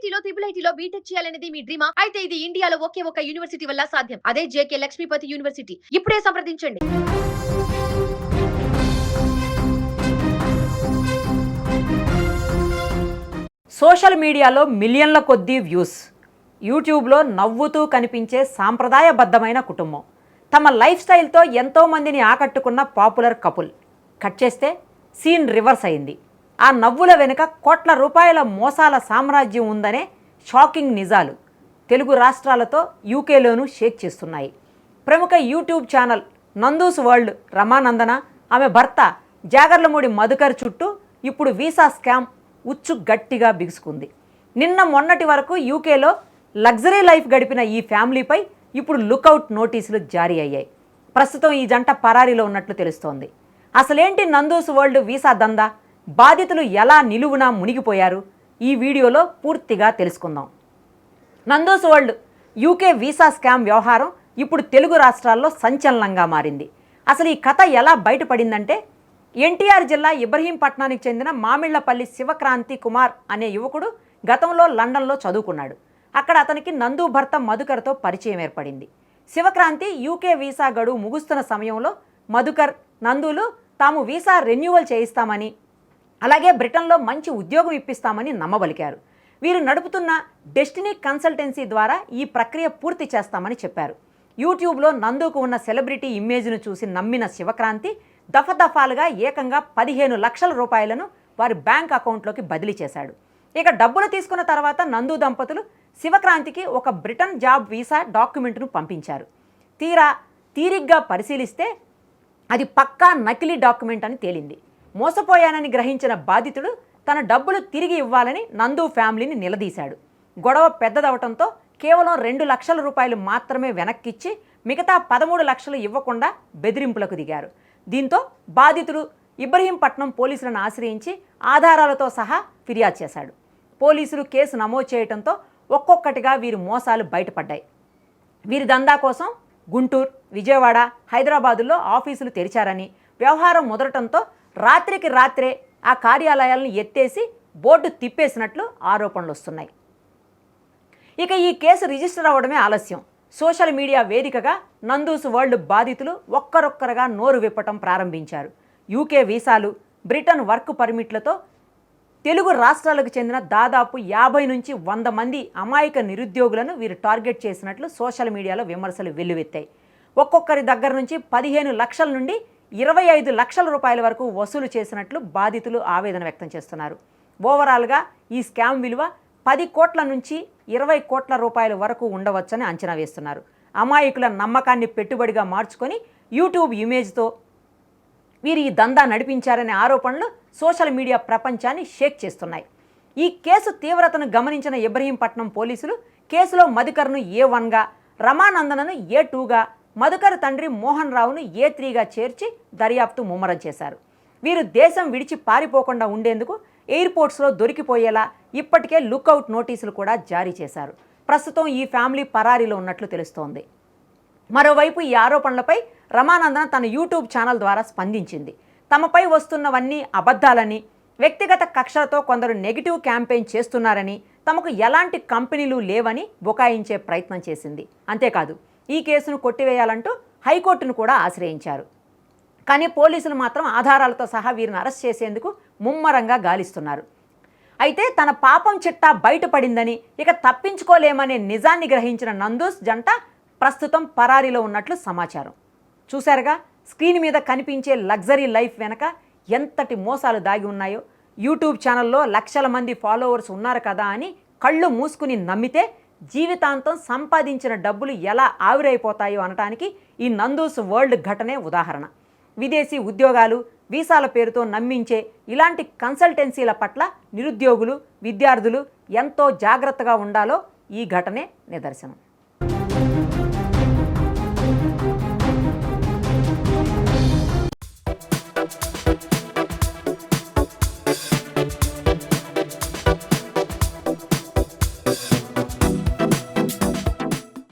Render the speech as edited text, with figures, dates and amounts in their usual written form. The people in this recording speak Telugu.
ఐఐటీలో ఐఐటీలో బీటెక్ చేయాలనేది మీ డ్రీమా? అయితే ఇది ఇండియాలో ఒకే ఒక యూనివర్సిటీ వల్ల సాధ్యం. అదే జేకే లక్ష్మీపతి యూనివర్సిటీ. ఇప్పుడే సంప్రదించండి. సోషల్ మీడియాలో మిలియన్ల కొద్దీ వ్యూస్, యూట్యూబ్లో నవ్వుతూ కనిపించే సాంప్రదాయబద్ధమైన కుటుంబం, తమ లైఫ్ స్టైల్తో ఎంతోమందిని ఆకట్టుకున్న పాపులర్ కపుల్. కట్ చేస్తే సీన్ రివర్స్ అయింది. ఆ నవ్వుల వెనుక కోట్ల రూపాయల మోసాల సామ్రాజ్యం ఉందనే షాకింగ్ నిజాలు తెలుగు రాష్ట్రాలతో యూకేలోనూ షేక్ చేస్తున్నాయి. ప్రముఖ యూట్యూబ్ ఛానల్ నందూస్ వరల్డ్ రమానందన, ఆమె భర్త జాగర్లమూడి మధుకర్ చుట్టూ ఇప్పుడు వీసా స్కామ్ ఉచ్చు గట్టిగా బిగుసుకుంది. నిన్న మొన్నటి వరకు యూకేలో లగ్జరీ లైఫ్ గడిపిన ఈ ఫ్యామిలీపై ఇప్పుడు లుకౌట్ నోటీసులు జారీ అయ్యాయి. ప్రస్తుతం ఈ జంట పరారీలో ఉన్నట్లు తెలుస్తోంది. అసలేంటి నందూస్ వరల్డ్ వీసా దందా? బాధితులు ఎలా నిలువునా మునిగిపోయారు? ఈ వీడియోలో పూర్తిగా తెలుసుకుందాం. Nandu's world UK visa scam వ్యవహారం ఇప్పుడు తెలుగు రాష్ట్రాల్లో సంచలనంగా మారింది. అసలు ఈ కథ ఎలా బయటపడిందంటే, ఎన్టీఆర్ జిల్లా ఇబ్రహీంపట్నానికి చెందిన మామిళ్లపల్లి శివక్రాంతి కుమార్ అనే యువకుడు గతంలో లండన్లో చదువుకున్నాడు. అక్కడ అతనికి నందు భర్త మధుకర్తో పరిచయం ఏర్పడింది. శివక్రాంతి యూకే వీసా గడువు ముగుస్తున్న సమయంలో మధుకర్, నందులు తాము వీసా రెన్యువల్ చేయిస్తామని, అలాగే బ్రిటన్లో మంచి ఉద్యోగం ఇప్పిస్తామని నమ్మబలికారు. వీరు నడుపుతున్న డెస్టినీ కన్సల్టెన్సీ ద్వారా ఈ ప్రక్రియ పూర్తి చేస్తామని చెప్పారు. యూట్యూబ్లో నందుకు ఉన్న సెలబ్రిటీ ఇమేజ్ను చూసి నమ్మిన శివక్రాంతి దఫాలుగా ఏకంగా 15 లక్షల రూపాయలను వారి బ్యాంక్ అకౌంట్లోకి బదిలీ చేశాడు. ఇక డబ్బులు తీసుకున్న తర్వాత నందు దంపతులు శివక్రాంతికి ఒక బ్రిటన్ జాబ్ వీసా డాక్యుమెంట్ను పంపించారు. తీరిగ్గా పరిశీలిస్తే అది పక్కా నకిలీ డాక్యుమెంట్ అని తేలింది. మోసపోయానని గ్రహించిన బాధితుడు తన డబ్బులు తిరిగి ఇవ్వాలని నందు ఫ్యామిలీని నిలదీశాడు. గొడవ పెద్దదవటంతో కేవలం 2 లక్షల రూపాయలు మాత్రమే వెనక్కిచ్చి మిగతా 13 లక్షలు ఇవ్వకుండా బెదిరింపులకు దిగారు. దీంతో బాధితుడు ఇబ్రహీంపట్నం పోలీసులను ఆశ్రయించి ఆధారాలతో సహా ఫిర్యాదు చేశాడు. పోలీసులు కేసు నమోదు చేయడంతో ఒక్కొక్కటిగా వీరి మోసాలు బయటపడ్డాయి. వీరి దందా కోసం గుంటూరు, విజయవాడ, హైదరాబాదుల్లో ఆఫీసులు తెరిచారని, వ్యవహారం ముదరటంతో రాత్రికి రాత్రే ఆ కార్యాలయాలను ఎత్తేసి బోర్డు తిప్పేసినట్లు ఆరోపణలు వస్తున్నాయి. ఇక ఈ కేసు రిజిస్టర్ అవ్వడమే ఆలస్యం. సోషల్ మీడియా వేదికగా నందూస్ వరల్డ్ బాధితులు ఒక్కరొక్కరుగా నోరు విప్పటం ప్రారంభించారు. యూకే వీసాలు, బ్రిటన్ వర్క్ పర్మిట్లతో తెలుగు రాష్ట్రాలకు చెందిన దాదాపు 50 నుంచి 100 మంది అమాయక నిరుద్యోగులను వీరు టార్గెట్ చేసినట్లు సోషల్ మీడియాలో విమర్శలు వెల్లువెత్తాయి. ఒక్కొక్కరి దగ్గర నుంచి 15 లక్షల నుండి 25 లక్షల రూపాయల వరకు వసూలు చేసినట్లు బాధితులు ఆవేదన వ్యక్తం చేస్తున్నారు. ఓవరాల్గా ఈ స్కామ్ విలువ 10 కోట్ల నుంచి 20 కోట్ల రూపాయల వరకు ఉండవచ్చని అంచనా వేస్తున్నారు. అమాయకుల నమ్మకాన్ని పెట్టుబడిగా మార్చుకొని యూట్యూబ్ ఇమేజ్తో వీరు ఈ దందా నడిపించారనే ఆరోపణలు సోషల్ మీడియా ప్రపంచాన్ని షేక్ చేస్తున్నాయి. ఈ కేసు తీవ్రతను గమనించిన ఇబ్రహీంపట్నం పోలీసులు కేసులో మధుకర్ను A1గా, రమానందనను A2గా, మధుకర్ తండ్రి మోహన్ రావును A3గా చేర్చి దర్యాప్తు ముమ్మరం చేశారు. వీరు దేశం విడిచి పారిపోకుండా ఉండేందుకు ఎయిర్పోర్ట్స్లో దొరికిపోయేలా ఇప్పటికే లుకౌట్ నోటీసులు కూడా జారీ చేశారు. ప్రస్తుతం ఈ ఫ్యామిలీ పరారీలో ఉన్నట్లు తెలుస్తోంది. మరోవైపు ఈ ఆరోపణలపై రమానందన తన యూట్యూబ్ ఛానల్ ద్వారా స్పందించింది. తమపై వస్తున్నవన్నీ అబద్ధాలని, వ్యక్తిగత కక్షలతో కొందరు నెగిటివ్ క్యాంపెయిన్ చేస్తున్నారని, తమకు ఎలాంటి కంపెనీలు లేవని బుకాయించే ప్రయత్నం చేసింది. అంతేకాదు, ఈ కేసును కొట్టివేయాలంటూ హైకోర్టును కూడా ఆశ్రయించారు. కానీ పోలీసులు మాత్రం ఆధారాలతో సహా వీరిని అరెస్ట్ చేసేందుకు ముమ్మరంగా గాలిస్తున్నారు. అయితే తన పాపం చిట్టా బయటపడిందని, ఇక తప్పించుకోలేమనే నిజాన్ని గ్రహించిన నందూస్ జంట ప్రస్తుతం పరారీలో ఉన్నట్లు సమాచారం. చూశారుగా, స్క్రీన్ మీద కనిపించే లగ్జరీ లైఫ్ వెనక ఎంతటి మోసాలు దాగి ఉన్నాయో. యూట్యూబ్ ఛానల్లో లక్షల మంది ఫాలోవర్స్ ఉన్నారు కదా అని కళ్ళు మూసుకుని నమ్మితే జీవితాంతం సంపాదించిన డబ్బులు ఎలా ఆవిరైపోతాయో అనటానికి ఈ నందూస్ వరల్డ్ ఘటనే ఉదాహరణ. విదేశీ ఉద్యోగాలు, వీసాల పేరుతో నమ్మించే ఇలాంటి కన్సల్టెన్సీల పట్ల నిరుద్యోగులు, విద్యార్థులు ఎంతో జాగ్రత్తగా ఉండాలో ఈ ఘటనే నిదర్శనం.